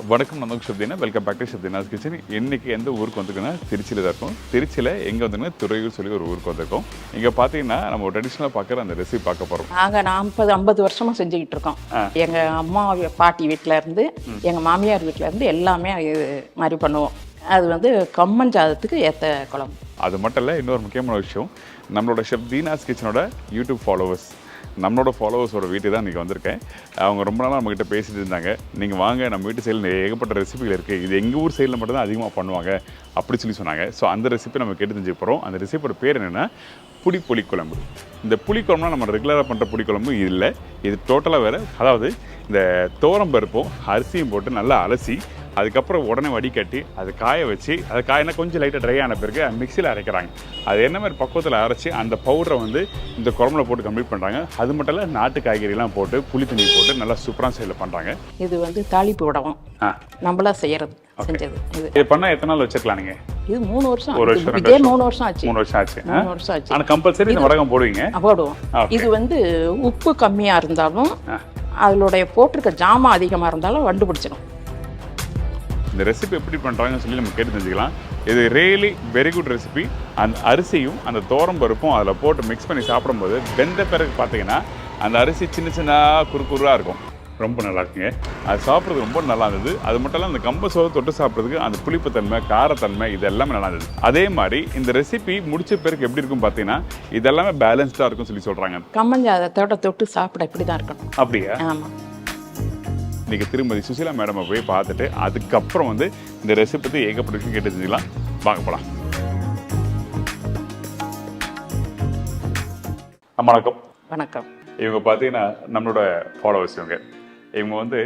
வணக்கம், நம்ம Shabtheena. Welcome back to Shabtheena's kitchen. இன்னைக்கு எந்த ஊருக்கு வந்துருக்குன்னா திருச்சியில் தான் இருக்கும். திருச்சியில் எங்கே வந்துங்கன்னா துறையூர் சொல்லி ஒரு ஊருக்கு வந்திருக்கோம். இங்கே பார்த்தீங்கன்னா நம்ம ட்ரெடிஷ்னலாக பார்க்குற அந்த ரெசிபி பார்க்க போகிறோம். நாங்கள் 50 வருஷமாக செஞ்சுக்கிட்டு இருக்கோம். எங்கள் அம்மா பாட்டி வீட்டில் இருந்து எங்கள் மாமியார் வீட்டில் இருந்து எல்லாமே இது மாதிரி பண்ணுவோம். அது வந்து கம்மஞ்சாதத்துக்கு ஏற்ற குழம்பு. அது மட்டும் இல்லை, இன்னொரு முக்கியமான விஷயம், நம்மளோட ஷப்தீனாஸ் கிச்சனோட யூடியூப் ஃபாலோவர்ஸ், நம்மளோட ஃபாலோவர்ஸோட வீட்டு தான் இன்றைக்கி வந்திருக்கேன். அவங்க ரொம்ப நாளாக நம்மகிட்ட பேசிட்டு இருந்தாங்க, நீங்கள் வாங்க நம்ம வீட்டு சைடில் ஏகப்பட்ட ரெசிபிகள் இருக்குது, இது எங்கள் ஊர் சைடில் மட்டும் தான் அதிகமாக பண்ணுவாங்க அப்படி சொல்லி சொன்னாங்க. ஸோ அந்த ரெசிபி நம்ம கேட்டு தெரிஞ்சுக்க போகிறோம். அந்த ரெசிபியோட பேர் என்னென்னா புளிக்குழம்பு. இந்த புளிக்குழம்புனா நம்ம ரெகுலராக பண்ணுற புளிக்குழம்பு இல்லை, இது டோட்டலாக வேறு. அதாவது இந்த துவரம்பருப்பும் அரிசியும் போட்டு நல்லா அலசி அதுக்கப்புறம் உடனே வடிகட்டி அதை காய வச்சு, அது காயினா கொஞ்சம் லைட்டாக ட்ரை ஆன பிறகு மிக்சியில் அரைக்கிறாங்க. அது என்ன மாதிரி பக்குவத்தில் அரைச்சி அந்த பவுடரை வந்து இந்த குழம்புல போட்டு கம்ப்ளீட் பண்ணுறாங்க. அது மட்டும் இல்லை, நாட்டு காய்கறிலாம் போட்டு புளி தண்ணி போட்டு நல்லா சூப்பரான ஸ்டைலில் பண்ணுறாங்க. இது வந்து தாளிப்பு விடவும் நம்மளா செய்கிறது செஞ்சது. இது பண்ணால் எத்தனை நாள் வச்சுக்கலாம் நீங்கள்? இது 3 வருஷம். ஒரு வருஷம். இதே 3 வருஷம் ஆச்சு. 3 வருஷம் ஆச்சு. 3 வருஷம் ஆச்சு. ஆனால் கம்பல்சரி இந்த வடகம் போடுவீங்க? போடுவோம். இது வந்து உப்பு கம்மியாக இருந்தாலும் அதனுடைய போட்டிருக்க ஜாமான் அதிகமாக இருந்தாலும் வண்டு பிடிச்சிடும். இந்த ரெசிபி எப்படி பண்ணுறாங்கன்னு சொல்லி நம்ம கேட்டு தெரிஞ்சுக்கலாம். இது ரியலி வெரி குட் ரெசிபி. அந்த அரிசியும் அந்த பருப்பும் அதில் போட்டு மிக்ஸ் பண்ணி சாப்பிடும்போது வெந்த பிறகு பார்த்தீங்கன்னா அந்த அரிசி சின்ன சின்னதாக குறுகுறாக இருக்கும். ரொம்ப நல்லா இருக்குங்க. அது சாப்பிட்றது ரொம்ப நல்லா இருந்தது. அது மட்டும் இல்லை, அந்த கம்ப சோறு தொட்டு சாப்பிட்றதுக்கு அந்த புளிப்புத்தன்மை, காரத்தன்மை இது எல்லாமே நல்லா இருந்தது. அதே மாதிரி இந்த ரெசிபி முடிச்ச பிறகு எப்படி இருக்கும் பார்த்தீங்கன்னா இதெல்லாமே பேலன்ஸ்டாக இருக்கும்னு சொல்லி சொல்கிறாங்க. கம்மஞ்சாதத்தோட தொட்டு சாப்பிட இப்படி தான் இருக்கணும். அப்படியா? ஆமாம். இன்றைக்கி திருமதி சுசிலா மேடமை போய் பார்த்துட்டு அதுக்கப்புறம் வந்து இந்த ரெசிபி பற்றி ஏகப்பட்டு கேட்டு செஞ்சுக்கலாம். வாங்க போகலாம். வணக்கம். வணக்கம். இவங்க பார்த்தீங்கன்னா நம்மளோட ஃபாலோவர்ஸ். இவங்க வந்து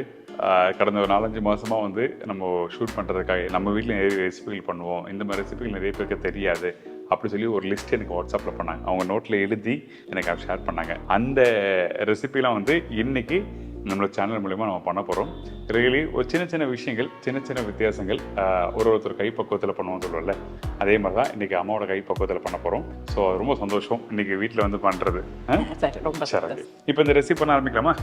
கடந்த ஒரு 4-5 மாதமாக வந்து நம்ம ஷூட் பண்ணுறதுக்காக நம்ம வீட்டில் நிறைய ரெசிபிகள் பண்ணுவோம், இந்த மாதிரி ரெசிபிகள் நிறைய பேருக்கு தெரியாது அப்படி சொல்லி ஒரு லிஸ்ட் எனக்கு வாட்ஸ்அப்பில் பண்ணாங்க. அவங்க நோட்டில் எழுதி எனக்கு ஷேர் பண்ணாங்க. அந்த ரெசிபிலாம் வந்து இன்றைக்கி நம்மளோட சேனல் மூலமா நம்ம பண்ண போகிறோம். ரியலி ஒரு சின்ன சின்ன விஷயங்கள், சின்ன சின்ன வித்தியாசங்கள் ஒருத்தர் கை பக்குவத்தில் பண்ணுவோம்னு சொல்லுவோம்ல, அதே மாதிரி தான் இன்றைக்கி அம்மாவோட கை பக்குவத்தில் பண்ண போகிறோம். ஸோ ரொம்ப சந்தோஷம் இன்றைக்கி வீட்டில் வந்து பண்ணுறது. சரி, இப்போ இந்த ரெசிபி பண்ண ஆரம்பிக்கலாமா?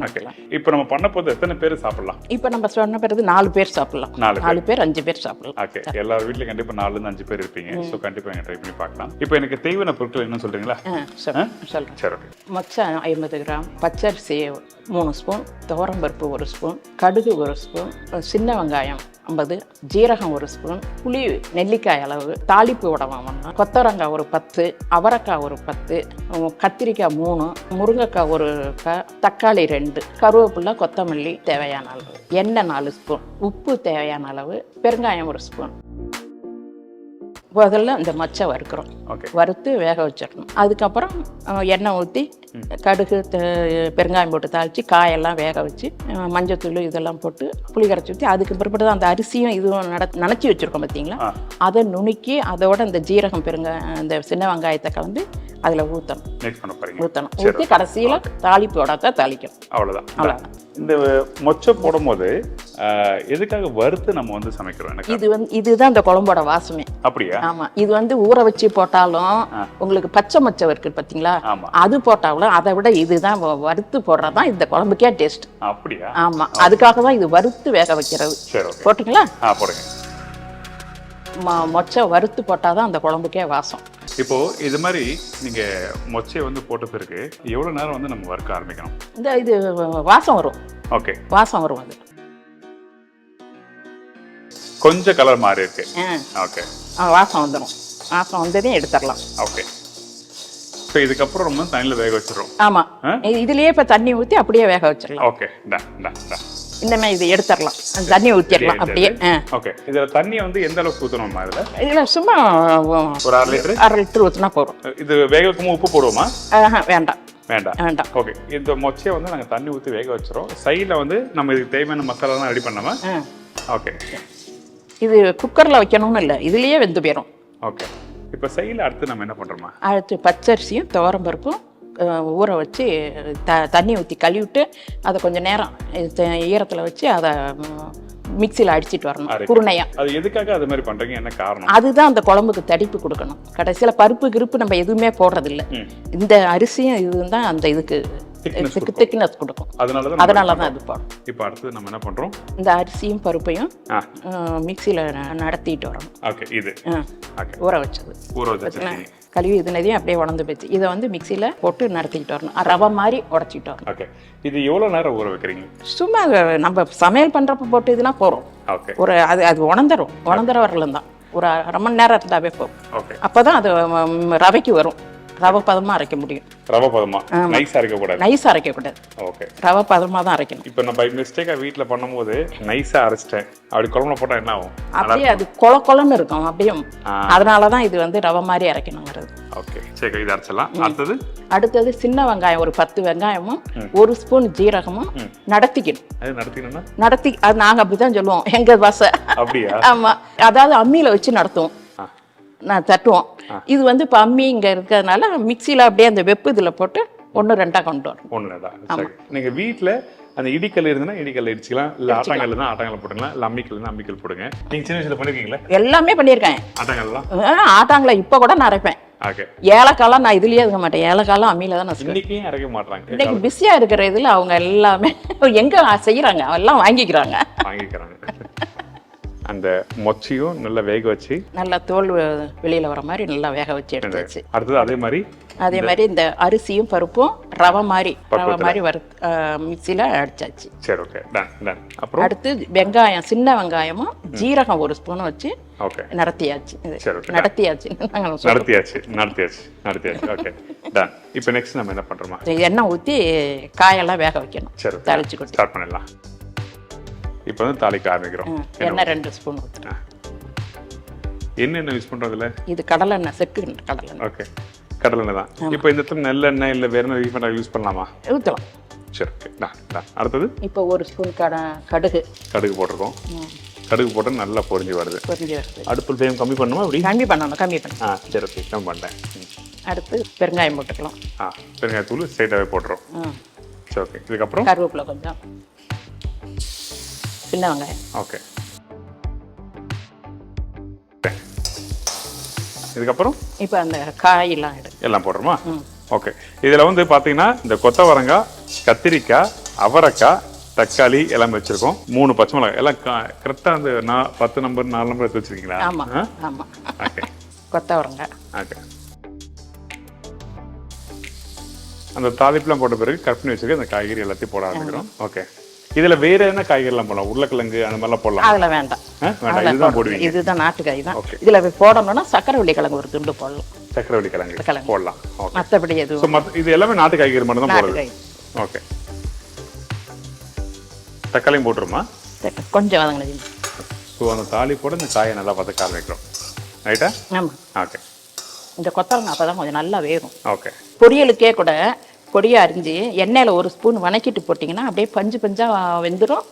ஓகே. இப்போ நம்ம பண்ண போது எத்தனை பேர் சாப்பிடலாம்? இப்போ நம்ம சொன்ன பிறகு 4 பேர் சாப்பிடலாம். 4 பேர் 5 பேர் சாப்பிடலாம். ஓகே. எல்லார் வீட்லையும் கண்டிப்பாக 4-5 பேர் இருப்பீங்க. ஸோ கண்டிப்பாக நீங்கள் ட்ரை பண்ணி பார்க்கலாம். இப்போ எனக்கு தேவையான பொருட்கள் என்ன சொல்கிறீங்களா? சொல்கிறேன். சரி, ஓகே. மொச்சை 50 கிராம், பச்சரிசி 3 ஸ்பூன், துவரம்பருப்பு 1 ஸ்பூன், கடுகு 1 ஸ்பூன், சின்ன வெங்காயம் 50, ஜீரகம் 1 ஸ்பூன், புளி நெல்லிக்காய் அளவு, தாளிப்பு உடம்பு 1, கொத்தவரங்காய் ஒரு 10, அவரைக்காய் ஒரு 10, கத்திரிக்காய் 3, முருங்கைக்காய் 1 தக்காளி 2, கருவேப்பிலை, கொத்தமல்லி தேவையான அளவு, எண்ணெய் 4 ஸ்பூன், உப்பு தேவையான அளவு, பெருங்காயம் 1 ஸ்பூன். முதல்ல இந்த மொச்சை வறுக்கிறோம். வறுத்து வேக வச்சிடணும். அதுக்கப்புறம் எண்ணெய் ஊற்றி கடுகு பெருங்காயம் போட்டு தாளித்து காயெல்லாம் வேக வச்சு மஞ்சத்தூள் இதெல்லாம் போட்டு புளி கரைச்சி ஊற்றி அதுக்கு பிற்பாடு தான் அந்த அரிசியும் இதுவும் நனைச்சி வச்சுருக்கோம் பார்த்தீங்களா, அதை நுணுக்கி அதோட இந்த ஜீரகம் இந்த சின்ன வெங்காயத்தை கலந்து அதில் ஊற்றணும். ஊற்றி கடைசியில் தாளிப்போட தான் தாளிக்கணும். அவ்வளோதான். இந்த மொச்சை போடும்போது எதுக்காக வறுத்து நம்ம வந்து சமைக்கிறோம்? இதுதான் இந்த குழம்போட வாசமே. அப்படியா? ஆமா. இது வந்து ஊற வச்சு போட்டாலும் உங்களுக்கு பச்சை மொச்சை இருக்கு பாத்தீங்களா, அது போட்டாலும் அதை விட இதுதான் வறுத்து போடுறதுதான் இந்த குழம்புக்கே டேஸ்ட். அப்படியா? ஆமா. அதுக்காக தான் இது வறுத்து வேக வைக்கிறது. போட்டீங்களா? போடுங்க. மொச்சை வறுத்து போட்டாதான் அந்த குழம்புக்கே வாசம். இப்போ இது மாதிரி நீங்க மொச்சையை வந்து போட்ட பிறகு எவ்வளவு நேரம் வந்து நம்ம வறுக்க ஆரம்பிக்கணும்? இது வாசம் வரும். ஓகே. வாசம் வரும். அது கொஞ்சம் கலர் மாறி இருக்கு. ஓகே. வாசம் வந்துடும். வாசம் வந்ததையும் எடுத்துடலாம். ஓகே. இப்போ இதுக்கப்புறம் நம்ம தண்ணியில் வேக வச்சிடறோம். ஆமா. இதுலயே இப்போ தண்ணி ஊற்றி அப்படியே வேக வச்சிடலாம். ஓகே. இந்த மாதிரி இது எடுத்துடலாம், தண்ணி ஊற்றிடலாம் அப்படியே. ஓகே. இதில் தண்ணி வந்து எந்த அளவுக்கு ஊற்றணுமா? இதில் சும்மா ஒரு 1/2 லிட்டர் ஊற்றினா போதும். இது வேக வைக்கும் உப்பு போடுவோமா? வேண்டாம். ஓகே. இந்த மொச்சையை வந்து நாங்கள் தண்ணி ஊற்றி வேக வச்சிரோம். சைடில் வந்து நம்ம இதுக்கு தேவையான மசாலாலாம் ரெடி பண்ணாமா? ஓகே. இது குக்கரில் வைக்கணும்னு இல்லை, இதுலேயே வெந்து போயிடும். ஓகே. இப்போ சைடில் அடுத்து நம்ம என்ன பண்ணுறோமா? அடுத்து பச்சரிசியும் துவரம்பருப்பும் ஊற வச்சு தண்ணி ஊற்றி கழுவிட்டு அதை கொஞ்சம் நேரம் ஈரத்தில் வச்சு அதை மிக்சியில் அடிச்சிட்டு வரணும் குருணையா. அது எதுக்காக அது மாதிரி பண்றீங்க, என்ன காரணம்? அதுதான் அந்த குழம்புக்கு தடிப்பு கொடுக்கணும். கடைசியில் பருப்பு கிருப்பு நம்ம எதுவுமே போடுறதில்லை. இந்த அரிசியும் இதுதான் அந்த இதுக்கு திக்னஸ் கொடுக்கும். அதனால தான் இது போடும். இப்போ அடுத்து நம்ம என்ன பண்ணுறோம், இந்த அரிசியும் பருப்பையும் மிக்சியில் நடத்திட்டு வரோம். ஓகே, இது ஊற வச்சது கழுவி இதுனதையும் அப்படியே உடந்து போச்சு. இதை வந்து மிக்சியில் போட்டு நடத்திக்கிட்டு வரணும். ரவை மாதிரி உடச்சிக்கிட்டு வரணும். ஓகே, இது எவ்வளோ நேரம் ஊற வைக்கிறீங்க? சும்மா நம்ம சமையல் பண்ணுறப்ப போட்டு இதுனா போகிறோம். ஓகே, ஒரு அது உணர்ந்துற வரலாம் தான். ஒரு அரை மணி நேரம் இருந்தாவே போகும். ஓகே, அப்போ தான் அது ரவைக்கு வரும். ரவை பதமாக அரைக்க முடியும். ரவை பதமா? நைஸாக அரைக்கக்கூடாது. நைஸாக அரைக்கக்கூடாது. ஓகே, ரவை பதமாக தான் அரைக்கணும். இப்போ நம்ம பை மிஸ்டேக்காக வீட்டில் பண்ணும்போது நைஸாக அரைச்சிட்டேன், அப்படி குழம்புல போட்டால் என்ன ஆகும்? அப்படியே அது கொலன்னு இருக்கும் அப்படியே. அதனால தான் இது வந்து ரவை மாதிரி அரைக்கணுங்கிறது. ஓகே, சரி, இது அரைச்சலாம். அடுத்தது சின்ன வெங்காயம் ஒரு 10 வெங்காயமும் 1 ஸ்பூன் ஜீரகமும் நடத்திக்கணும். நடத்தி அது நாங்கள் அப்படிதான் சொல்லுவோம் எங்க பாசை. அப்படியா? ஆமா, அதாவது அம்மியில வச்சு நடத்துவோம், நான் தட்டுவோம். இது வந்து இப்போ அம்மி இங்கே இருக்கிறதுனால மிக்சியில் அப்படியே அந்த வெப்பு இதில் போட்டு 1-2 கொண்டு வரும். 1-2. நீங்கள் வீட்டில் அந்த இடிக்கல் இருந்ததுன்னா இடிக்கல் இடிச்சிக்கலாம், இல்லை ஆட்டாங்கல் தான் ஆட்டாங்கல் போட்டுக்கலாம், இல்லை அம்மிக்கல் அம்மிக்கல் போடுங்க. நீங்கள் சின்ன வயசில் பண்ணிருக்கீங்களா? எல்லாமே பண்ணியிருக்கேன். ஆட்டாங்கல்லாம் ஆட்டாங்கலை இப்போ கூட நான் அரைப்பேன். ஓகே, ஏலக்காலாம் நான் இதுலயே இருக்க மாட்டேன். ஏலக்காலாம் அம்மியில தான் நான் இன்னைக்கு அரைக்க மாட்டாங்க. இன்னைக்கு பிஸியா இருக்கிற இதுல அவங்க எல்லாமே எங்க செய்யறாங்க, எல்லாம் வாங்கிக்கிறாங்க. அந்த மொச்சையும் நல்லா வேக வச்சு நல்லா தோல் வெளியில வர மாதிரி நல்லா வேக வச்சு எடுத்தாச்சு. அடுத்தது அதே மாதிரி இந்த அரிசியும் பருப்பும் ரவை மாதிரி மிக்சியில அடிச்சாச்சு. சரி, ஓகே, டன். அப்புறம் அடுத்து வெங்காயம், சின்ன வெங்காயமும் ஜீரகம் 1 ஸ்பூன் வச்சு நடத்தியாச்சு. Okay, done. இப்போ நெக்ஸ்ட் நம்ம என்ன பண்றோமா, எண்ணெய் ஊத்தி காயெல்லாம் வேக வைக்கணும். சரி, தாளிச்சு கொட்டி ஸ்டார்ட் பண்ணிடலாம். இப்போ வந்து தாளிக்க ஆரம்பிக்கிறோம். எண்ணெய் 2 ஸ்பூன் ஊற்றுறேன். என்ன யூஸ் பண்றதுல? இது கடலெண்ணெய், செக்கு கடலெண்ணெய். ஓகே, கடலெண்ணெய் தான். இப்போ இந்த இடத்துல நல்லெண்ணெய் இல்லை வேற என்ன ரீஃபைண்ட் யூஸ் பண்ணலாமா? ஊற்றலாம். சரி, ஓகே, டன். அடுத்தது இப்போ 1 ஸ்பூன் கடுகு போட்டிருக்கோம். கடுகு போட்டு நல்லா பொரிஞ்சு வருது. அடுப்பு ஃப்ளேம் கம்மி பண்ணுமா? அப்படி கம்மி பண்ணணும். சரி, ஓகே, கம்மி பண்ணிட்டேன். அடுத்து பெருங்காயம் போட்டுக்கலாம். பெருங்காயத்தூள் ஸ்ட்ரைட்டாகவே போட்டுரும். சரி, ஓகே. இதுக்கப்புறம் கருவேப்பிலை கொஞ்சம், சின்ன வெங்காயம். ஓகே, இதுக்கப்புறம் இப்போ அந்த காயெல்லாம் எல்லாம் போடுறோமா? ஓகே, இதில் வந்து பார்த்தீங்கன்னா இந்த கொத்தவரங்காய், கத்திரிக்காய், அவரைக்காய், தக்காளி எல்லாம் வச்சிருக்கோம். 3 பச்சை மிளகாய் எல்லாம் கரெக்டாக அந்த 10 நம்பர் 4 நம்பர் எடுத்து வச்சிருக்கீங்களா? ஆமாம், ஆமாம். ஓகே, கொத்தவரங்காய். ஓகே, அந்த தாளிப்புலாம் போட்ட பிறகு கட் பண்ணி வச்சிருக்க அந்த காய்கறி எல்லாத்தையும் போட ஆரம்பிக்கிறோம். ஓகே, இதுல வேற என்ன காய்கறிலாம் போடலாம்? உருளைக்கிழங்கு அந்த மாதிரிலாம் போடலாம்? அதுல வேண்டாம். இதுதான் போடுவீங்க? இதுதான் நாட்டுக்காய் தான். இதுல போடணும்னா சக்கரவள்ளி கிழங்கு ஒரு துண்டு போடலாம். சக்கரவள்ளி கிழங்கு போடலாம். மற்றபடி எதுவும் இது எல்லாமே நாட்டு காய்கறி மட்டும் தான் போடுறது. ஓகே, தக்காளியும் போட்டுருமா? கொஞ்சம் வதங்கினது. ஸோ அந்த தாளிப்போட இந்த காயை நல்லா வதக்க ஆரம்பிக்கிறோம். ரைட்டா? ஆமாம். ஓகே, இந்த கொத்தவரங்காய் அப்போ தான் கொஞ்சம் நல்லா வேகும். ஓகே, பொரியலுக்கே கூட பொடியாக அரிஞ்சு எண்ணெயில் 1 ஸ்பூன் வணக்கிட்டு போட்டிங்கன்னா அப்படியே பஞ்சாக வெந்துடும்.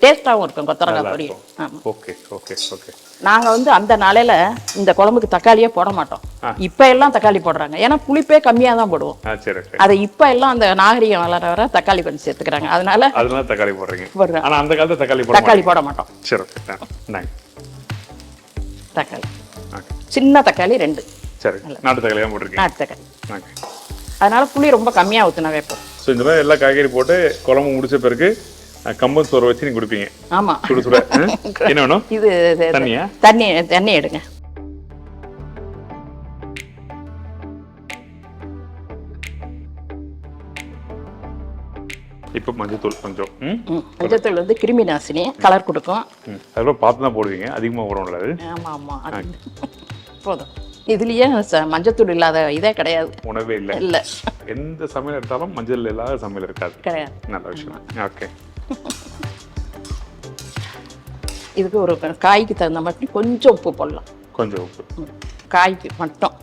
டேஸ்ட்டாகவும் இருக்கும் கொத்தவரங்காய் பொரியல். ஆமாம். Okay, okay, okay. நாங்கள் வந்து அந்த நாளையில் இந்த குழம்புக்கு தக்காளியே போட மாட்டோம். இப்போ எல்லாம் தக்காளி போடுறாங்க. ஏன்னா புளிப்பே கம்மியாக தான் போடுவோம். அதை இப்போ எல்லாம் அந்த நாகரிகம் வளர வர தக்காளி கொஞ்சம் சேர்த்துக்கிறாங்க. அதனால தக்காளி போடுறீங்க. ஆனால் அந்த காலத்தில் தக்காளி போட மாட்டோம். சரி, ஓகே. தக்காளி சின்ன தக்காளி 2. சரி, நாட்டு தக்காளி தான் போட்டிருக்கீங்க. நாட்டு தக்காளி. ஓகே, அதனால புளி ரொம்ப கம்மியாக ஊற்றினா வைப்போம். ஸோ இந்த மாதிரி எல்லா காய்கறி போட்டு குழம்பு முடிச்ச பிறகு கம்பன் சோறு வச்சு நீங்க குடிப்பீங்க. ஆமா, சுட சுட. என்ன வேணும்? இது தண்ணி எடுங்க. இப்போ மஞ்சத்தூள் கொஞ்சம். மஞ்சத்தூள் வந்து கிருமி நாசினி, கலர் கொடுக்கும். அதுக்கப்புறம் பார்த்து தான் போடுவீங்க, அதிகமாக போடக்கூடாது. ஆமாம், ஆமாம், போதும். இதுலயே மஞ்சத்தூள் இல்லாத இதே கிடையாது, உணவே இல்லை. இல்லை, எந்த சமையல் எடுத்தாலும் மஞ்சள் இல்லாத சமையல் இருக்காது. கிடையாது. நல்ல விஷயம். ஓகே, இதுக்கு ஒரு காய்க்கு தகுந்த மாதிரி கொஞ்சம் உப்பு போடலாம். கொஞ்சம் உப்பு காய்க்கு மட்டும்.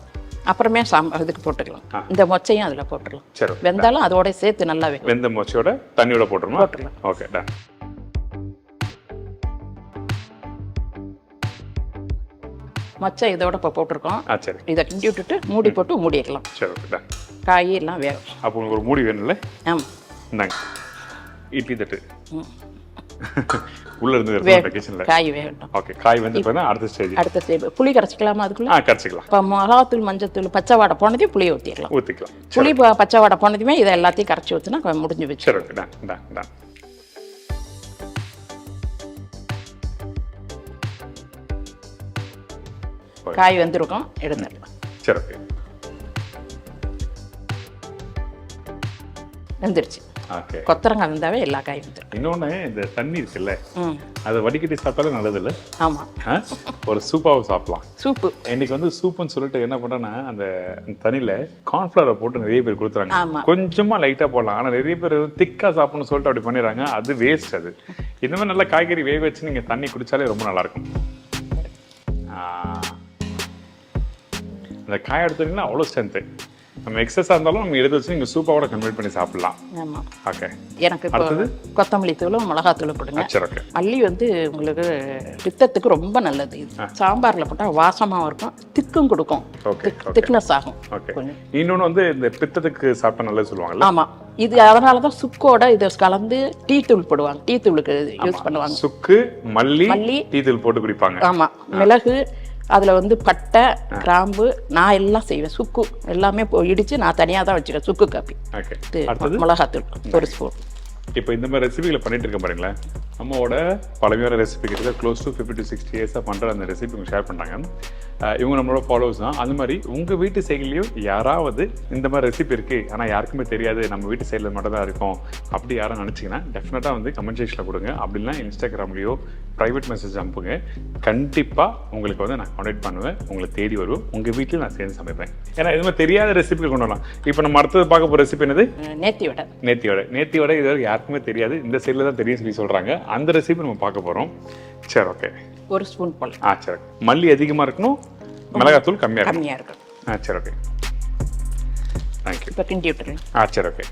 அப்புறமே இதுக்கு போட்டுக்கலாம். இந்த மொச்சையும் அதில் போட்டுடலாம். சரி, வெந்தாலும் அதோட சேர்த்து நல்லா வேகும். வெந்த மொச்சையோட தண்ணியோட போட்டுடலாம். Okay, done. மொச்சை இதோட இப்போ போட்டிருக்கோம். சரி, இதை கிண்டி விட்டுட்டு மூடி போட்டு மூடிக்கலாம். சரி, ஓகே, டன். காய் எல்லாம் வேகும். அப்போ உங்களுக்கு ஒரு மூடி வேணும்ல? ஆமாம். இந்தாங்க, இட்லி தட்டு. உள்ள இருந்து கிச்சன்ல காய் வேகட்டும். ஓகே, காய் வந்து இப்போ அடுத்த ஸ்டேஜ் புளி கரைச்சிக்கலாமா அதுக்குள்ள? கரைச்சிக்கலாம். இப்போ மிளகாத்தூள் மஞ்சத்தூள் பச்சை வாடை போனதையும் புளியை ஊற்றிக்கலாம். புளி பச்சை வாடை போனதுமே இதை எல்லாத்தையும் கரைச்சி ஊற்றினா முடிஞ்சு வச்சு. சரி ஓகே, டன். காய் வெந்திருக்கும், எடுத்துடலாம். சரி ஓகே, வெந்துருச்சு. ஓகே, கொத்தரங்காய் வந்தாவே எல்லா காயும் வந்துடும். இன்னொன்று இந்த தண்ணி இருக்குல்ல, அதை வடிகட்டி சாப்பிட்டாலும் நல்லது இல்லை? ஆமாம், ஒரு சூப்பாகவும் சாப்பிடலாம். சூப்பு இன்னைக்கு வந்து சூப்புன்னு சொல்லிட்டு என்ன பண்ணுறேன்னா, அந்த தண்ணியில் கார்ன்ஃப்ளவரை போட்டு நிறைய பேர் கொடுத்துறாங்க. கொஞ்சமாக லைட்டாக போடலாம், ஆனால் நிறைய பேர் திக்காக சாப்பிடணும்னு சொல்லிட்டு அப்படி பண்ணிடுறாங்க. அது வேஸ்ட். அது இந்த மாதிரி நல்லா காய்கறி வேக வச்சு நீங்கள் தண்ணி குடித்தாலே ரொம்ப நல்லாயிருக்கும். அந்த காய் எடுத்தீங்கன்னா அவ்வளோ ஸ்ட்ரென்த்து. நம்ம எக்ஸஸாக இருந்தாலும் நம்ம எடுத்து வச்சு நீங்கள் சூப்பாவோட கன்வெர்ட் பண்ணி சாப்பிடலாம். ஆமாம், ஓகே. எனக்கு அடுத்தது கொத்தமல்லி தூளும் மிளகாத்தூளும் கொடுங்க. சரி ஓகே. மல்லி வந்து உங்களுக்கு பித்தத்துக்கு ரொம்ப நல்லது. இது சாம்பாரில் போட்டால் வாசமாகவும் இருக்கும், திக்கும் கொடுக்கும், திக்னஸ் ஆகும். ஓகே. இன்னொன்று வந்து இந்த பித்தத்துக்கு சாப்பிட்டா நல்லது சொல்லுவாங்கல்ல? ஆமாம், இது அதனால தான் சுக்கோட இதை கலந்து டீ தூள் போடுவாங்க. டீ தூளுக்கு யூஸ் பண்ணுவாங்க. சுக்கு, மல்லி, டீ தூள் போட்டு குடிப்பாங்க. ஆமாம், மிளகு, அதில் வந்து பட்டை, கிராம்பு, நான் எல்லாம் செய்வேன். சுக்கு எல்லாமே இடித்து நான் தனியாக தான் வச்சுருக்கேன். சுக்கு காப்பி, மிளகாத்தூள் 1 ஸ்பூன். இப்போ இந்த மாதிரி ரெசிபிகளை பண்ணிட்டு இருக்க பாருங்களேன். நம்மளோட பழமையான ரெசிபி கிட்ட க்ளோஸ் டு 50 to 60 இயர்ஸாக பண்ணுற அந்த ரெசிபி இவங்க ஷேர் பண்ணுறாங்க. இவங்க நம்மளோட ஃபாலோவர்ஸ் தான். அந்த மாதிரி உங்கள் வீட்டு சைட்லேயும் யாராவது இந்த மாதிரி ரெசிபி இருக்குது, ஆனால் யாருக்குமே தெரியாது, நம்ம வீட்டு சைடில் மட்டும் தான் இருக்கும், அப்படி யாரும் நினச்சிங்கன்னா டெஃபினட்டாக வந்து கமெண்ட் செக்ஷனில் கொடுங்க. அப்படின்னா இன்ஸ்டாகிராம்லேயோ ப்ரைவேட் மெசேஜ் அனுப்புங்க. கண்டிப்பாக உங்களுக்கு வந்து நான் கான்டாக்ட் பண்ணுவேன், உங்களை தேடி வருவோம், உங்கள் வீட்டில் நான் சேர்ந்து சமைப்பேன். ஏன்னா இது மாதிரி தெரியாத ரெசிபிகள் கொண்டு வரலாம். இப்போ நம்ம அடுத்தது பார்க்க போகிற ரெசிபி என்னது? நேத்தி வடை. இது வரைக்கும் யாருக்குமே தெரியாது, இந்த சைடில் தான் தெரியும் சொல்லி சொல்கிறாங்க. அந்த ரெசிபி நம்ம பார்க்க போகிறோம். சரி ஓகே, 1 ஸ்பூன் போல். சரி. மல்லி அதிகமாக இருக்கணும், மிளகாத்தூள் கம்மியாக இருக்கும். சரி ஓகே, தேங்க்யூ. இப்போ கிண்டி விட்டுருங்க. சரி ஓகே.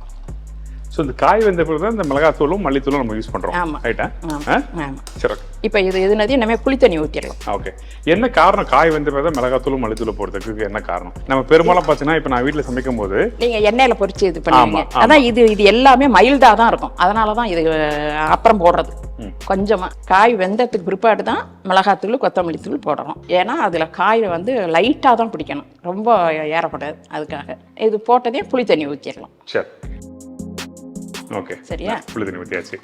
ஸோ இந்த காய் வெந்த பிறகு தான் இந்த மிளகாத்தூளும் மல்லித்தூளும் நம்ம யூஸ் பண்ணுறோம். ஆமாம், ரைட்டா? சரி ஓகே. இப்போ இது எதுனது நம்ம புளி தண்ணி ஊற்றிடலாம். ஓகே. என்ன காரணம் காய் வெந்த பிறகு மிளகாத்தூளும் மல்லித்தூளும் போடுறதுக்கு என்ன காரணம்? நம்ம பெரும்பாலும் பார்த்தீங்கன்னா இப்போ நான் வீட்டில் சமைக்கும் போது நீங்கள் எண்ணெயில் பொரிச்சு இது பண்ணுவீங்க. அதான் இது எல்லாமே மைல்டாக தான் இருக்கும். அதனால தான் இது அப்புறம் போடுறது. கொஞ்சமாக காய் வெந்ததுக்கு பிற்பாடு தான் மிளகாத்தூள் கொத்தமல்லி தூள் போடணும். ஏன்னா அதில் காய் வந்து லைட்டாக தான் பிடிக்கணும், ரொம்ப ஏறப்படாது. அதுக்காக இது போட்டதே புளி தண்ணி ஊற்றிடலாம். சரி ஓகே, சரியா? புளி தண்ணி ஊற்றியாச்சு.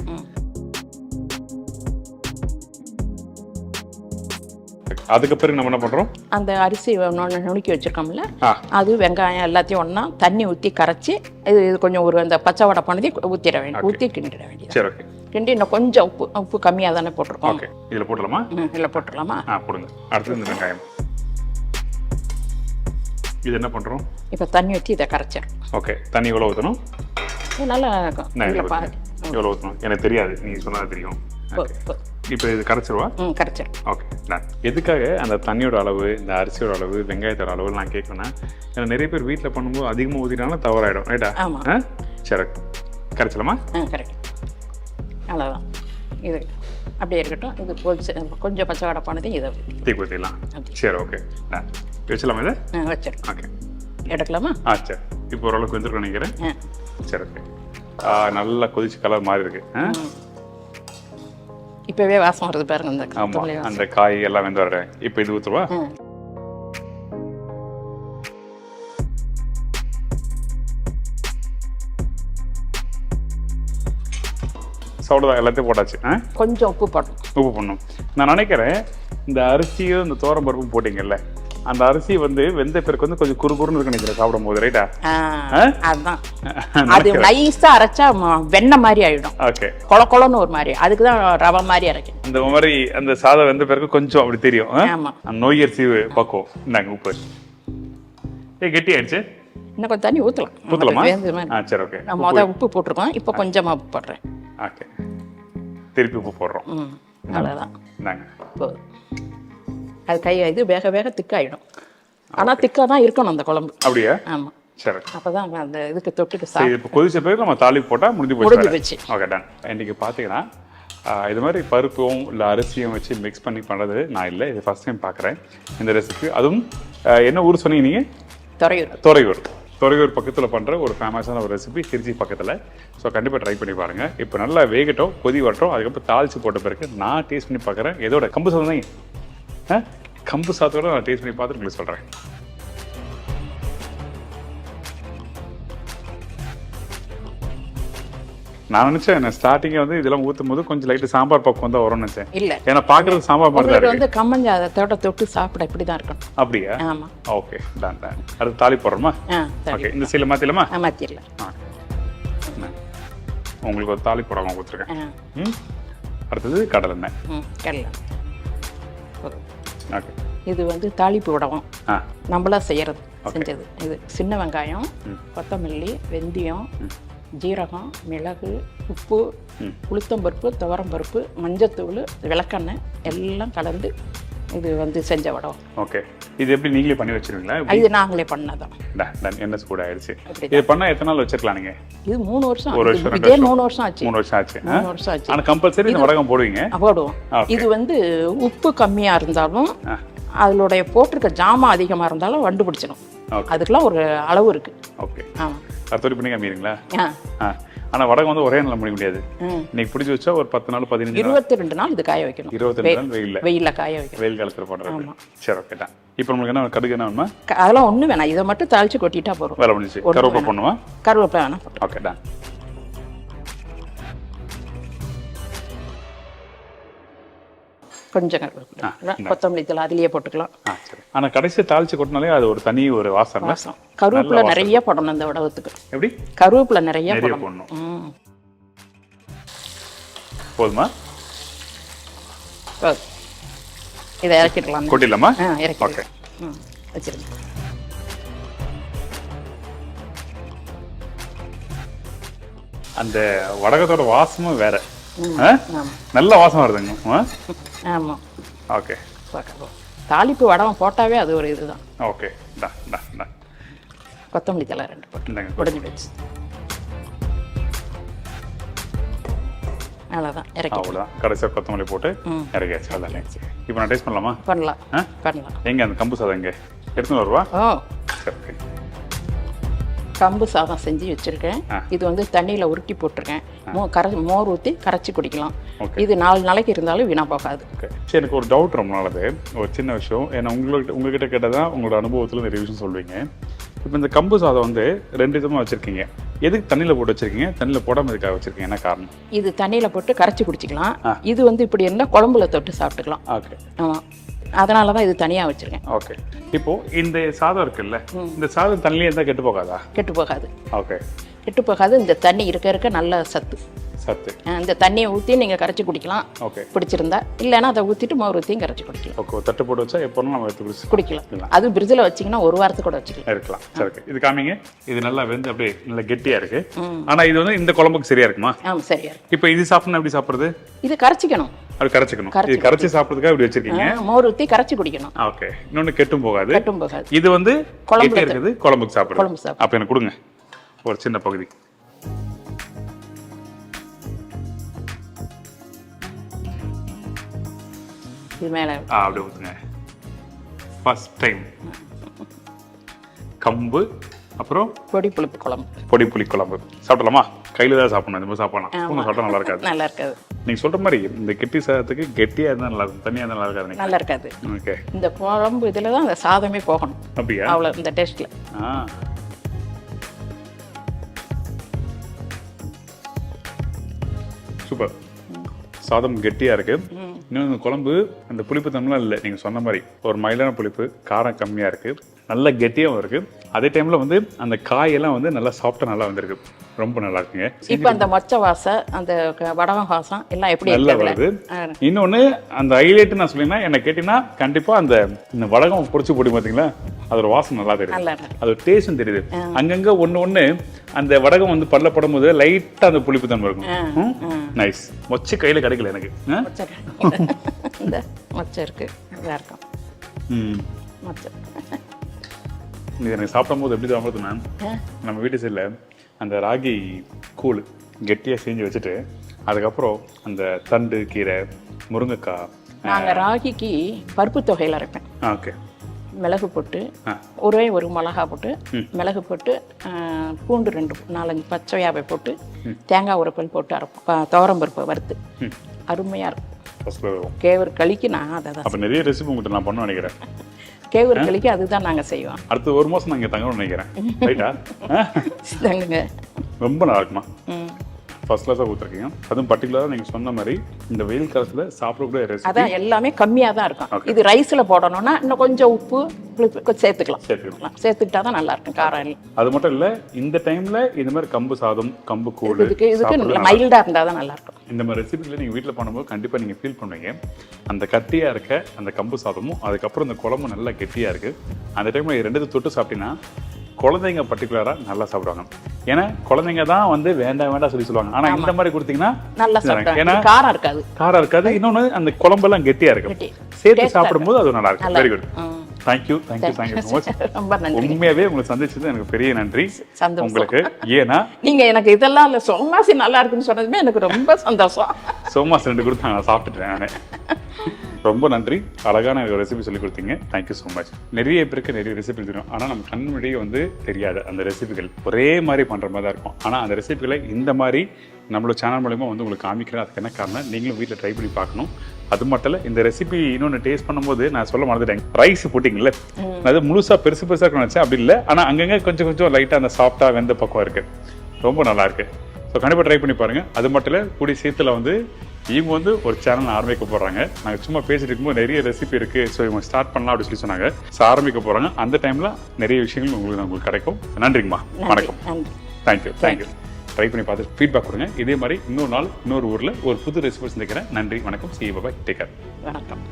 அதுக்கப்புறம் நம்ம என்ன பண்றோம்? அந்த அரிசி நுணுக்கி வச்சிருக்கோம்ல, அது வெங்காயம் எல்லாத்தையும் ஒண்ணா தண்ணி ஊற்றி கரைச்சி இது கொஞ்சம் ஒரு அந்த பச்சை வடை பண்ணி ஊற்றிட வேண்டிய, ஊற்றி கிண்டிட வேண்டியது. சரி ஓகே. கிண்டி இன்னும் கொஞ்சம் உப்பு கம்மியாக தானே போட்டிருக்கோம். ஓகே, இதில் போட்டுடலாமா? இதில் போட்டுடலாமா? போடுங்க. அடுத்து இந்த வெங்காயம் இது என்ன பண்றோம்? இப்போ தண்ணி ஊற்றி இதை கரைச்சிடும். ஓகே, தண்ணி எவ்வளோ ஊற்றணும்? நல்லா இருக்கும். எவ்வளோ ஊற்றணும் எனக்கு தெரியாது, நீங்கள் சொன்னால் தெரியும். இப்போ இது கரைச்சிருவா? கரைச்சிடும். Okay, ton. எதுக்காக அந்த தண்ணியோட அளவு, இந்த அரிசியோட அளவு, வெங்காயத்தோட அளவு நான் கேட்கணும்னா, ஏன்னா நிறைய பேர் வீட்டில் பண்ணும்போது அதிகமாக ஊற்றிட்டாலும் தவறாயிடும். ரைட்டா? சரி, கரைச்சலாமா? கரெக்ட், அவ்வளோதான். இது அப்படியே இருக்கட்டும். இது கொஞ்சம் பச்சை வடை போனது இதை தீ ஊற்றிடலாம். சரி ஓகே, டன். வச்சலாமா இதை? வச்சிடும். ஓகே, எடுக்கலாமா? சரி. இப்போ ஓரளவுக்கு வந்துருக்கோம் நினைக்கிறேன். சரி ஓகே. நல்லா கொதிச்சு கலர் மாறி இருக்கு. இப்பவே வாசம் வருது பாருங்க. அந்த காய் எல்லாம் வெந்து வர. இப்போ இது ஊற்றுவா? சவுடா எல்லாத்தையும் போட்டாச்சு. கொஞ்சம் உப்பு போடணும். நான் நினைக்கிறேன் இந்த அரிசியும் இந்த தோரம் பருப்பும் போட்டிங்கல்ல, அந்த அரிசி வந்து வெந்த பிறகு வந்து கொஞ்சம் குறுகுறுன்னு இருக்கு நினைக்கிறேன் சாப்பிடும் போது. ரைட்டா? அதுதான். அது நைஸா அரைச்சா வெண்ணெய் மாதிரி ஆயிடும். ஓகே, கொலன்னு ஒரு மாதிரி. அதுக்கு தான் ரவை மாதிரி அரைக்கும். அந்த மாதிரி அந்த சாதம் வெந்த பிறகு கொஞ்சம் அப்படி தெரியும். நோய் அரிசி பக்குவம். இந்தாங்க உப்பு. கெட்டி ஆயிடுச்சு. இன்னும் கொஞ்சம் தண்ணி ஊற்றலாமா? சரி ஓகே. நான் முதல்ல உப்பு போட்டிருக்கோம், இப்போ கொஞ்சமாக உப்பு போடுறேன். ஓகே, திருப்பி உப்பு போடுறோம். அவ்வளோதான். போதும். அது இது வேக வேக திக்காயிடும். ஆனால் திக்காக தான் இருக்கணும் அந்த குழம்பு. அப்படியே? ஆமாம். சரி, அப்போதான் அந்த இதுக்கு தொட்டுட்டு இப்போ கொதிச்ச பிறகு நம்ம தாளிப்பு போட்டால் முடிஞ்சு போச்சு. Okay, done. இன்றைக்கி பார்த்தீங்கன்னா இது மாதிரி பருப்பும் இல்லை அரிசியும் வச்சு மிக்ஸ் பண்ணி பண்ணுறது நான் இல்லை, இது ஃபஸ்ட் டைம் பார்க்குறேன் இந்த ரெசிபி. அதுவும் என்ன ஊர் சொன்னீங்க நீங்கள்? துறையூர். துறையூர் பக்கத்தில் பண்ணுற ஒரு ஃபேமஸான ஒரு ரெசிபி திருச்சி பக்கத்தில். ஸோ கண்டிப்பாக ட்ரை பண்ணி பாருங்கள். இப்போ நல்லா வேகட்டும், கொதி வரட்டும். அதுக்கப்புறம் தாளித்து போட்ட பிறகு நான் டேஸ்ட் பண்ணி பார்க்குறேன். எதோட கம்பு சாதம் தான், கம்பு சாதத்தோட நான் டேஸ்ட் பண்ணி பார்த்துட்டு உங்களுக்கு சொல்கிறேன். நான் நினைச்சேன் என்ன ஸ்டார்டிங்கே வந்து இதெல்லாம் ஊற்றும் போது கொஞ்சம் லைட்டு சாம்பார் பக்கம் தான் வரும்னு நினைச்சேன். இல்லை, ஏன்னா பார்க்குறது சாம்பார் மாதிரி தான் வந்து கம்மஞ்சாதத்தோட தொட்டு சாப்பிட இப்படி தான் இருக்கணும். அப்படியா? ஆமாம். Okay, done done. அடுத்து தாலி போடுறோமா? ஓகே, இந்த சீல மாற்றிடலாமா? மாற்றிடலாம். உங்களுக்கு ஒரு தாலி போடாமல் கொடுத்துருக்கேன். அடுத்தது கடலெண்ணெய். கடலை. ஓகே, இது வந்து தாளிப்பு உடவும் நம்மளா செய்யறது செஞ்சது. இது சின்ன வெங்காயம், கொத்தமல்லி, வெந்தயம், ஜீரகம், மிளகு, உப்பு, உளுத்தம்பருப்பு, துவரம்பருப்பு, மஞ்சத்தூள், விளக்கெண்ணெய் எல்லாம் கலந்து இது வந்து செஞ்ச வடம். ஓகே, இது எப்படி நீங்களே பண்ணி வச்சிருவீங்களா? இது நாங்களே பண்ணதான். என்ன சூட ஆயிடுச்சு. இது பண்ணா எத்தனை நாள் வச்சிருக்கலாம் நீங்க? இது 3 வருஷம். ஒரு வருஷம், இதே 3 வருஷம் ஆச்சு. 3 வருஷம் ஆச்சு. 3 வருஷம் ஆச்சு. ஆனா கம்பல்சரி இந்த வடகம் போடுவீங்க? போடுவோம். இது வந்து உப்பு கம்மியா இருந்தாலும் அதனுடைய போட்டிருக்க ஜாமான் அதிகமா இருந்தாலும் வண்டு பிடிச்சிடும். அதுக்கெல்லாம் ஒரு அளவு இருக்கு. ஓகே, கத்தோரி பண்ணி காமிக்கிறீங்களா? ஆனா வடகம் வந்து ஒரே நாள் முடிய முடியாது. இன்னைக்கு பிடிச்சி வச்சா ஒரு 10 நாள் 15 22 நாள் இது காய வைக்கணும். 22 நாள் வெயில்ல காய வைக்கணும். வெயில் காலத்துல பண்றது. சரி, ஓகே தான். இப்போ உங்களுக்கு என்ன கடுகு என்ன வேணுமா? அதெல்லாம் ஒண்ணு வேணாம், இதை மட்டும் தாளிச்சு கொட்டிட்டா போதும். வேலை முடிஞ்சு. கருவேப்பிலை பண்ணுவா? கருவேப்பிலை வேணாம். ஓகே தான். கொஞ்சம் கருவேப்பிலை, கொத்தமல்லி தூள் அதுலயே போட்டுக்கலாம். சரி. ஆனா கடைசி தாளிச்சு கொட்டினாலே அது ஒரு தனி ஒரு வாசனை. கருவேப்பிலை நிறைய போடணும் இந்த வடகத்துக்கு. எப்படி? கருவேப்பிலை நிறைய போடணும். போதுமா? இதை இறக்கிடலாம். கொட்டிடலாமா? இறக்கி வச்சிருங்க. அந்த வடகத்தோட வாசமும் வேற. நல்ல வாசம் வருதுங்க. ஆமா. ஓகே, தாளிப்பு வடகம் போட்டாவே அது ஒரு இதுதான். ஓகே, கொத்தமல்லி தலை 2 போட்டு உடஞ்சி வச்சு அவ்வளோதான் இறக்கி. அவ்வளோதான், கடைசியாக கொத்தமல்லி போட்டு இறக்கியாச்சு. அதானே. இப்போ நான் டேஸ்ட் பண்ணலாமா? பண்ணலாம். எங்க அந்த கம்பு சாதம் எங்க எடுத்துன்னு வருவா? சரி, கம்பு சாதம் செஞ்சு வச்சிருக்கேன். இது வந்து தண்ணியில் உருட்டி போட்டிருக்கேன். மோர் ஊற்றி கரைச்சி குடிக்கலாம். இது 4 நாளைக்கு இருந்தாலும் வீணா போகாது. சரி, எனக்கு ஒரு டவுட் ரொம்ப நாளது, ஒரு சின்ன விஷயம். ஏன்னா உங்ககிட்ட கேட்டதான் உங்களோட அனுபவத்தில் நிறைய விஷயம் சொல்வீங்க. இப்போ இந்த கம்பு சாதம் வந்து 2 விதமாக வச்சுருக்கீங்க. எதுக்கு தண்ணியில் போட்டு வச்சுருக்கீங்க? தண்ணியில் போடாமல் இதுக்காக வச்சுருக்கீங்க, என்ன காரணம்? இது தண்ணியில் போட்டு கரைச்சி குடிச்சிக்கலாம். இது வந்து இப்படி இருந்தால் குழம்புல தொட்டு சாப்பிட்டுக்கலாம். ஓகே, ஆமாம், அதனால தான் இது தனியாக வச்சுருக்கேன். ஓகே. இப்போ இந்த சாதம் இருக்குல்ல, இந்த சாதம் தண்ணிலே இருந்தால் கெட்டு போகாதா? கெட்டு போகாது. ஓகே, கெட்டு போகாது. இந்த தண்ணி இருக்க நல்ல சத்து. இந்த தண்ணியை ஊற்றி நீங்கள் கரைச்சி குடிக்கலாம். ஓகே, பிடிச்சிருந்தா. இல்லைன்னா அதை ஊற்றிட்டு மோர் ஊற்றியும் கரைச்சி குடிக்கலாம். ஓகே, தட்டு போட்டு வச்சா எப்போ நம்ம எடுத்து குடிக்கலாம். அது ஃப்ரிட்ஜில் வச்சிங்கன்னா 1 வாரத்துக்கு கூட வச்சுக்கலாம். இருக்கலாம். சரி, இது காமிங்க. இது நல்லா வெந்து அப்படியே நல்லா கெட்டியாக இருக்கு. ஆனால் இது வந்து இந்த குழம்புக்கு சரியா இருக்குமா? ஆமாம், சரியா இருக்கு. இப்போ இது சாப்பிடணும், எப்படி சாப்பிட்றது? இது கரைச்சிக்கணும். அது கரைச்சிக்கணும். இது கரைச்சி சாப்பிட்றதுக்காக இப்படி வச்சிருக்கீங்க. மோர் ஊற்றி கரைச்சி குடிக்கணும். ஓகே, இன்னொன்று கெட்டும் போகாது. கெட்டும் போகாது. இது வந்து குழம்பு இருக்குது, குழம்புக்கு சாப்பிட்றது. அப்போ எனக்கு கொடுங்க ஒரு சின்ன பகுதி. இது மேலே அப்படி ஊற்றுங்க. ஃபர்ஸ்ட் டைம் கம்பு, அப்புறம் பொடி புளிப்பு குழம்பு. பொடி புளி குழம்பு சாப்பிடலாமா? கையில் தான் சாப்பிடணும். இந்த மாதிரி சாப்பிடலாம். ஸ்பூன் சாப்பிட்டா நல்லா இருக்காது. நல்லா இருக்காது. நீங்கள் சொல்கிற மாதிரி இந்த கெட்டி சாதத்துக்கு கெட்டியாக இருந்தால் நல்லா இருக்கும், தனியாக இருந்தால் நல்லா இருக்காது. நல்லா இருக்காது. ஓகே, இந்த குழம்பு இதில் தான் அந்த சாதமே போகணும். அப்படியா? அவ்வளோ இந்த டேஸ்ட்டில். சூப்பர். சாதம் கெட்டியாக இருக்குது. இன்னும் குழம்பு அந்த புளிப்பு தன்மைலாம் இல்லை. நீங்கள் சொன்ன மாதிரி ஒரு மைலான புளிப்பு, காரம் கம்மியாக இருக்குது, நல்ல கெட்டியாகவும் இருக்குது. அதே டைமில் வந்து அந்த காயெல்லாம் வந்து நல்லா சாஃப்டாக நல்லா வந்திருக்கு. ரொம்ப நல்லா இருக்குங்க. இப்போ அந்த மொச்சை வாசம், அந்த வடகம் வாசம் எல்லாம் எப்படி நல்லா வருது. இன்னொன்று அந்த ஹைலைட் நான் சொல்லினா என்ன கேட்டீங்கன்னா, கண்டிப்பாக அந்த வடகம் பொரிச்சு போட்டு பார்த்தீங்களா, அதோட வாசம் நல்லா தெரியுது. அது டேஸ்டும் தெரியுது. அங்கங்கே ஒன்று அந்த வடகம் வந்து பல்ல படும்போது லைட்டாக அந்த புளிப்பு தன்மை இருக்கும். நைஸ். மொச்சை கையில் கிடைக்கல எனக்கு. இந்த மொச்சை இருக்கு, நல்லா இருக்கும் மொச்சை. இது எனக்கு சாப்பிடும் போது எப்படி தான் மேம், நம்ம வீட்டு சைடில் அந்த ராகி கூழ் கெட்டியாக செஞ்சு வச்சுட்டு அதுக்கப்புறம் அந்த தண்டு கீரை, முருங்கைக்காய். நாங்கள் ராகிக்கு பருப்பு தொகையில் அரைப்பேன். ஓகே, மிளகு போட்டு ஒரே ஒரு மிளகா போட்டு மிளகு போட்டு பூண்டு 4-5 பச்சை மிளகாய் போட்டு தேங்காய் உரப்பல் போட்டு அரைப்போம். துவரம்பருப்பை வறுத்து அருமையாக இருக்கும். கேவர் களிக்கு நான் அதை தான் நிறைய ரெசிபி உங்கள்கிட்ட நான் பண்ண நினைக்கிறேன். கேவர் களிக்கு அதுதான் நாங்கள் செய்வோம். அடுத்த 1 மாதம் நான் இங்கே தங்கணும்னு நினைக்கிறேன். ரைட்டா? தங்குங்க. ரொம்ப நல்லா இருக்குமா? ஃபர்ஸ்ட் கிளாஸாக கொடுத்துருக்கீங்க. அதுவும் பர்டிகுலராக நீங்கள் சொன்ன மாதிரி இந்த வெயில் காலத்தில் சாப்பிடக்கூடிய ரெசிபி அதான் எல்லாமே கம்மியாக தான் இருக்கும். இது ரைஸில் போடணும்னா இன்னும் கொஞ்சம் உப்பு சேர்த்துக்கலாம். சேர்த்துக்கிட்டா தான் நல்லா இருக்கும் காரம். அது மட்டும் இல்லை, இந்த டைமில் இந்த மாதிரி கம்பு சாதம், கம்பு கூழ் இதுக்கு மைல்டாக இருந்தால் தான் நல்லா இருக்கும். இந்த மாதிரி ரெசிபியில் நீங்கள் வீட்டில் பண்ணும்போது கண்டிப்பாக நீங்கள் ஃபீல் பண்ணுவீங்க. அந்த கட்டியாக இருக்க அந்த கம்பு சாதமும் அதுக்கப்புறம் இந்த குழம்பும் நல்லா கெட்டியாக இருக்குது. அந்த டைமில் 2 தொட்டு சாப்பிட்டீங்கன்னா குழந்தைங்க பர்டிகுலராக நல்லா சாப்பிடுவாங்க. ஏன்னா குழந்தைங்க தான் வந்து வேண்டாம் சொல்லுவாங்க. ஆனா இந்த மாதிரி கொடுத்தீங்கன்னா நல்லா சாப்பிடுவாங்க. ஏன்னா காரம் இருக்காது. இன்னொன்னு அந்த குழம்பெல்லாம் கெட்டியா இருக்கு. சேர்த்து சாப்பிடும்போது அது நல்லா இருக்கும். Very good. Thank you so much. உண்மையாவே உங்களை சந்திச்சது எனக்கு பெரிய நன்றி உங்களுக்கு. ஏன்னா நீங்க எனக்கு இதெல்லாம் இல்ல சோமாசி நல்லா இருக்குன்னு சொன்னதுமே எனக்கு ரொம்ப சந்தோஷம். சோமாசி 2 கொடுத்தாங்க, நான் சாப்பிட்டுட்டேன் நானே. ரொம்ப நன்றி. அழகான ரெசிபி சொல்லி கொடுத்தீங்க. Thank you so much. நிறைய பேருக்கு நிறைய ரெசிபி தெரியும், ஆனால் நம்ம கண் முன்னாடியே வந்து தெரியாது. அந்த ரெசிபிகள் ஒரே மாதிரி பண்ணுற மாதிரி தான் இருக்கும். ஆனால் அந்த ரெசிபிகளை இந்த மாதிரி நம்மளோட சேனல் மூலமா வந்து உங்களுக்கு காமிக்கிறேன். அதுக்கு என்ன காரணம், நீங்களும் வீட்டில் ட்ரை பண்ணி பார்க்கணும். அது மட்டும் இல்லை, இந்த ரெசிபி இன்னொன்று டேஸ்ட் பண்ணும்போது நான் சொல்ல மறந்துட்டேன். ரைஸ் போட்டிங்கல்ல, அது முழுசாக பெருசு பெருசாக நினச்சேன். அப்படி இல்லை, ஆனால் அங்கங்கே கொஞ்சம் லைட்டாக அந்த சாஃப்டாக வெந்த பக்கம் இருக்குது. ரொம்ப நல்லா இருக்குது. ஸோ கண்டிப்பாக ட்ரை பண்ணி பாருங்கள். அது மட்டும் இல்லை, கூடிய சீத்தில் வந்து இவங்க வந்து ஒரு சேனல் ஆரம்பிக்க போகிறாங்க. நாங்கள் சும்மா பேசிட்டு இருக்கும்போது நிறைய ரெசிபி இருக்குது, ஸோ இவங்க ஸ்டார்ட் பண்ணலாம் அப்படின்னு சொல்லி சொன்னாங்க. ஸோ ஆரம்பிக்க போகிறாங்க. அந்த டைமில் நிறைய விஷயங்கள் உங்களுக்கு கிடைக்கும். நன்றிங்கம்மா. வணக்கம். தேங்க்யூ. ட்ரை பண்ணி பார்த்து ஃபீட்பேக் கொடுங்க. இதே மாதிரி இன்னொரு நாள் இன்னொரு ஊரில் ஒரு புது ரெசிபி சந்திக்கிறேன். நன்றி, வணக்கம். See you, bye. Take care. வணக்கம்.